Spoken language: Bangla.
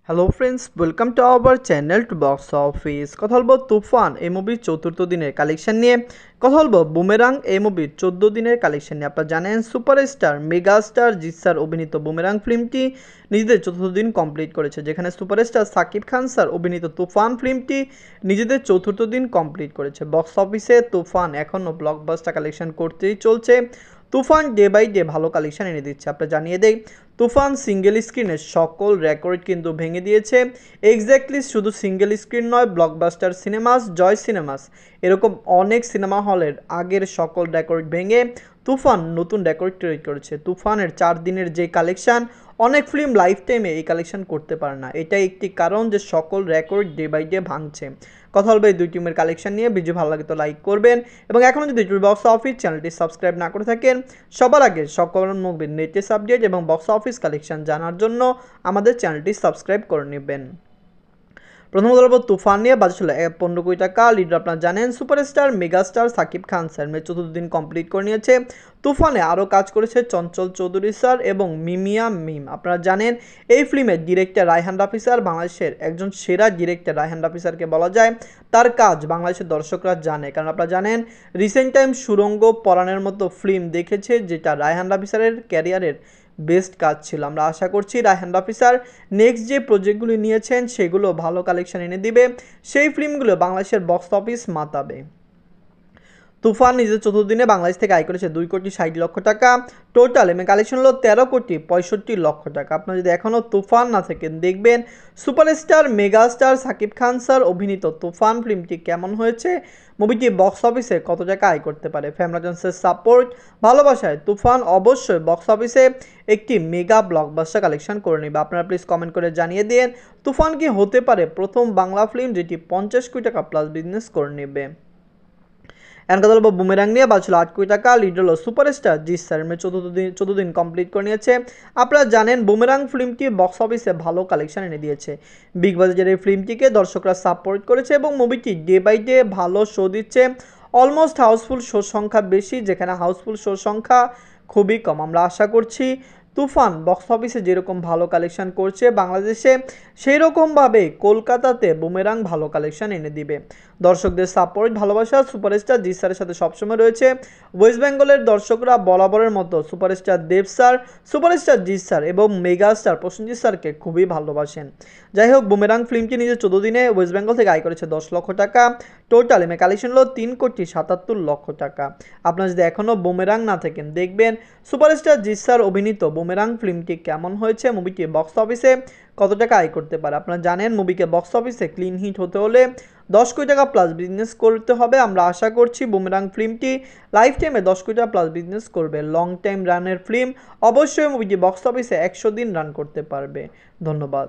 Hello friends, welcome to our channel to box office. কথা বলবো তুফান এই মুভির চতুর্থ দিনের কালেকশন নিয়ে। কথা বলবো বুমেরাং এই মুভির 14 দিনের কালেকশন নিয়ে। আপনারা জানেন সুপারস্টার মেগাস্টার জিৎ স্যার অভিনীত বুমেরাং ফিল্মটি নিজেদের চতুর্থ দিন কমপ্লিট করেছে, যেখানে সুপারস্টার সাকিব খান স্যার অভিনীত তুফান ফিল্মটি নিজেদের চতুর্থ দিন কমপ্লিট করেছে। বক্স অফিসে তুফান এখনও ব্লকবাস্টার কালেকশন করতেই চলছে। তুফান ডে বাই ডে ভালো কালেকশন এনে দিচ্ছে। আপনারা জানিয়ে দেই, তুফান সিঙ্গেল স্ক্রিনের সকল রেকর্ড কিন্তু ভেঙে দিয়েছে। এক্স্যাক্টলি শুধু সিঙ্গেল স্ক্রিন নয়, ব্লকবাস্টার সিনেমাস, জয় সিনেমাস, এরকম অনেক সিনেমা হলের আগের সকল রেকর্ড ভেঙে তুফান নতুন রেকর্ড তৈরি করেছে। তুফানের 4 দিনের যে কালেকশন, অনেক ফিল্ম লাইফ টাইমে এই কালেকশন করতে পারে না। এটাই একটি কারণ যে সকল রেকর্ড ডে বাই ডে ভাঙছে। কথা বলবে এই দুই টিমের কালেকশন নিয়ে। ভিডিও ভালো লাগে তো লাইক করবেন, এবং এখনও যদি বক্স অফিস চ্যানেলটি সাবস্ক্রাইব না করে থাকেন, সবার আগে সকল মুভির লেটেস্ট আপডেট এবং বক্স অফিস কালেকশন জানার জন্য আমাদের চ্যানেলটি সাবস্ক্রাইব করে নেবেন। প্রথম বলবো তুফান নিয়ে। বাজে ছিল 15 কোটি টাকা। লিডার আপনারা জানেন superstar megastar Shakib Khan sir চতুর্থ দিন কমপ্লিট করে নিয়েছে। তুফানে আরও কাজ করেছে চঞ্চল চৌধুরী স্যার এবং মিমিয়া মিম। আপনারা জানেন এই ফিল্মের ডিরেক্টর রায়হান রাফি স্যার বাংলাদেশের একজন সেরা ডিরেক্টর। রায়হান রাফি স্যারকে বলা যায় তার কাজ বাংলাদেশের দর্শকরা জানে, কারণ আপনারা জানেন রিসেন্ট টাইম সুরঙ্গ পরাণের মতো ফিল্ম দেখেছে, যেটা রায়হান রাফি স্যারের ক্যারিয়ারের বেস্ট কাজ ছিল। আমরা আশা করছি রায়হান রাফি স্যার নেক্সট যে প্রজেক্টগুলি নিয়েছেন সেগুলো ভালো কালেকশন এনে দিবে, সেই ফিল্মগুলো বাংলাদেশের বক্স অফিস মাতাবে। তুফান নিজের চতুর্থ দিনে বাংলাদেশ থেকে আয় করেছে 2,60,00,000 টাকা। টোটাল এমএ কালেকশন হলো 13,65,00,000 টাকা। আপনারা যদি এখনও তুফান না থাকেন, দেখবেন superstar megastar Shakib Khan sir অভিনীত তুফান ফিল্মটি কেমন হয়েছে, মুভিটি বক্স অফিসে কত টাকা আয় করতে পারে। ফ্যামিলিজেন্সের সাপোর্ট ভালোবাসায় তুফান অবশ্যই বক্স অফিসে একটি মেগা ব্লকবাস্টার কালেকশন করে নেবে। আপনারা প্লিজ কমেন্ট করে জানিয়ে দিন তুফান কি হতে পারে প্রথম বাংলা ফিল্ম যেটি 50 কোটি টাকা প্লাস বিজনেস করে নেবে। এখন কথা বলবো বুমেরাং নিয়ে। বাজছিল 8 কোটি টাকা। লিড হলো সুপারস্টার জিৎ স্যার চতুর্থ দিন কমপ্লিট করে নিয়েছে। আপনারা জানেন বুমেরাং ফিল্মটি বক্স অফিসে ভালো কালেকশন এনে দিয়েছে। বিগ বাজেটের এই ফিল্মটিকে দর্শকরা সাপোর্ট করেছে এবং মুভিটি ডে বাই ডে ভালো শো দিচ্ছে। অলমোস্ট হাউসফুল শো সংখ্যা বেশি, যেখানে হাউসফুল শো সংখ্যা খুবই কম। আমরা আশা করছি তুফান বক্স অফিসে যেরকম ভালো কালেকশন করছে বাংলাদেশে, সেই রকমভাবে কলকাতাতে বুমেরাং ভালো কালেকশন এনে দিবে। দর্শকদের সাপোর্ট ভালোবাসা সুপারস্টার জিৎ স্যারের সাথে সবসময় রয়েছে। ওয়েস্ট বেঙ্গলের দর্শকরা বরাবরের মতো সুপারস্টার দেব স্যার, সুপারস্টার জিৎ স্যার এবং মেগা স্টার প্রসেনজিৎ স্যারকে খুবই ভালোবাসেন। যাই হোক, বুমেরাং ফিল্মটি নিজের 14 দিনে ওয়েস্ট বেঙ্গল থেকে আয় করেছে 10 লক্ষ টাকা। টোটাল এমএ কালেকশন হলো 3,77,00,000 টাকা। আপনারা যদি এখনও বুমেরাং না থাকেন, দেখবেন সুপারস্টার জিৎ স্যার অভিনীত বুমেরাং ফিল্মটি কেমন হয়েছে, মুভিটি বক্স অফিসে কত টাকা আয় করতে পারে। আপনারা জানেন মুভিকে বক্স অফিসে ক্লিন হিট হতে হলে 10 কোটি টাকা প্লাস বিজনেস করতে হবে। আমরা আশা করছি বুমেরাং ফিল্মটি লাইফ টাইমে 10 কোটি টাকা প্লাস বিজনেস করবে। লং টাইম রানের ফিল্ম, অবশ্যই মুভিটি বক্স অফিসে 100 দিন রান করতে পারবে। ধন্যবাদ।